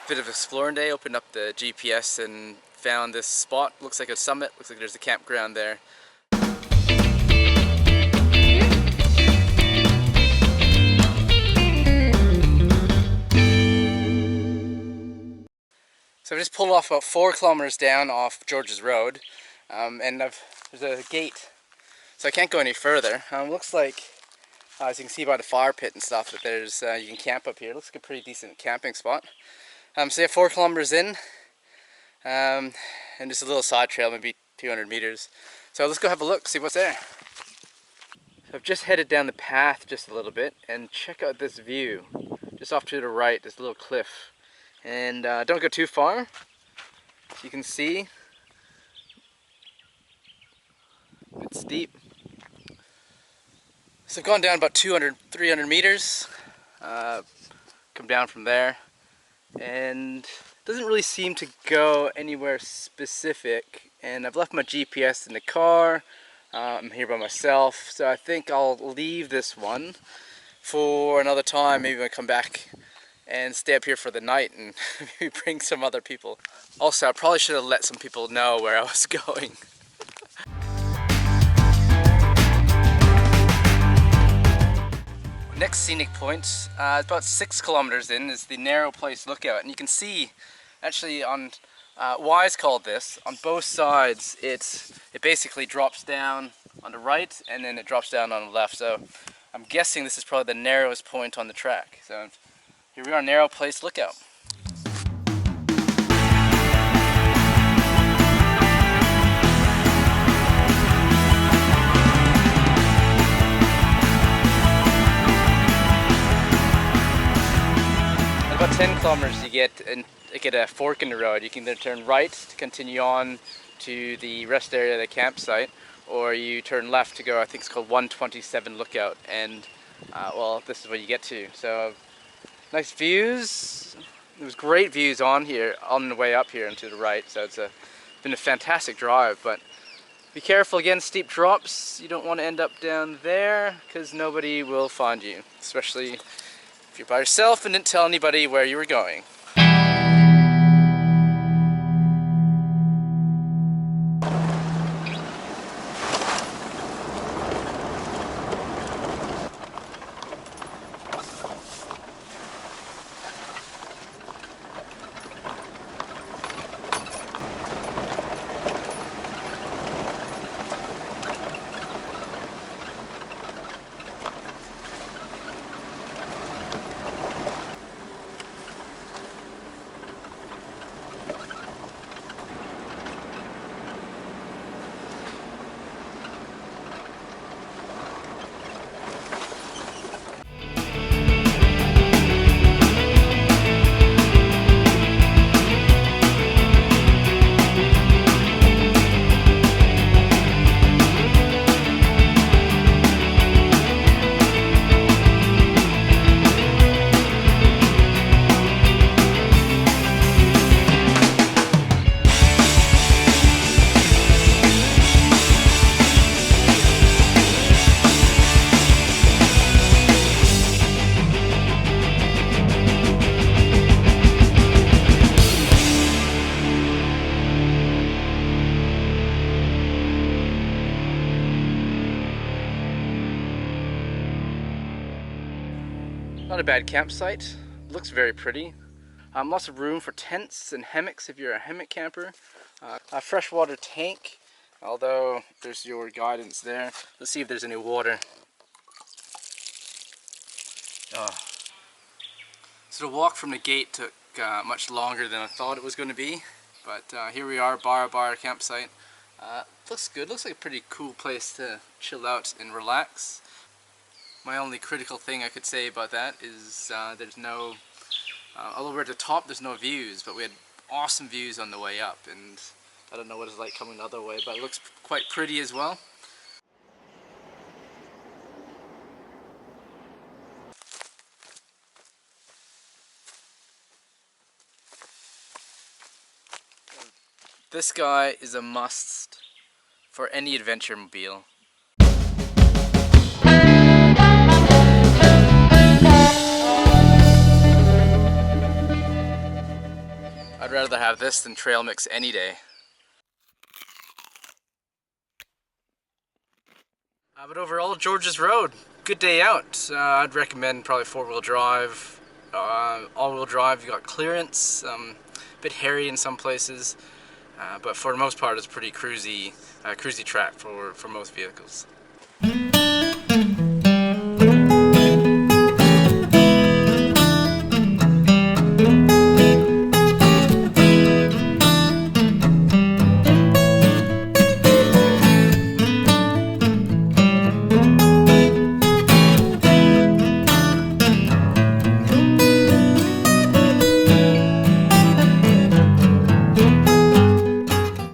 Bit of exploring day, opened up the GPS and found this spot. Looks like a summit, looks like there's a campground there. So I just pulled off about 4 kilometers down off George's Road, and there's a gate, so I can't go any further. Looks like, as you can see by the fire pit and stuff, that there's you can camp up here. Looks like a pretty decent camping spot. So yeah, 4 kilometers in, and just a little side trail, maybe 200 meters. So let's go have a look, see what's there. So I've just headed down the path just a little bit, and check out this view. Just off to the right, this little cliff. And don't go too far, as you can see. It's steep. So I've gone down about 200, 300 meters, come down from there. And it doesn't really seem to go anywhere specific, and I've left my GPS in the car. I'm here by myself, so I think I'll leave this one for another time. Maybe I'll come back and stay up here for the night and maybe bring some other people. Also, I probably should have let some people know where I was going. Next scenic point, about 6 kilometers in, is the Narrow Place Lookout, and you can see actually on why it's called this. On both sides, it basically drops down on the right and then it drops down on the left. So I'm guessing this is probably the narrowest point on the track. So here we are, Narrow Place Lookout. About 10 kilometers you get a fork in the road. You can then turn right to continue on to the rest area of the campsite, or you turn left to go, I think it's called 127 Lookout, and well, this is what you get to. So nice views. There was great views on here on the way up here and to the right, so it's been a fantastic drive. But be careful, again, steep drops. You don't want to end up down there because nobody will find you, especially if you're by yourself and didn't tell anybody where you were going. Not a bad campsite. Looks very pretty. Lots of room for tents and hammocks if you're a hammock camper. A freshwater tank, although there's your guidance there. Let's see if there's any water. So the walk from the gate took much longer than I thought it was going to be. But here we are, Barraba Campsite. Looks good. Looks like a pretty cool place to chill out and relax. My only critical thing I could say about that is there's no, although we're at the top, there's no views, but we had awesome views on the way up, and I don't know what it's like coming the other way, but it looks quite pretty as well. This guy is a must for any adventure mobile. rather have this than trail mix any day. But overall, George's Road, good day out. I'd recommend probably four-wheel drive, all-wheel drive. You got clearance, a bit hairy in some places, but for the most part, it's pretty cruisy track for most vehicles.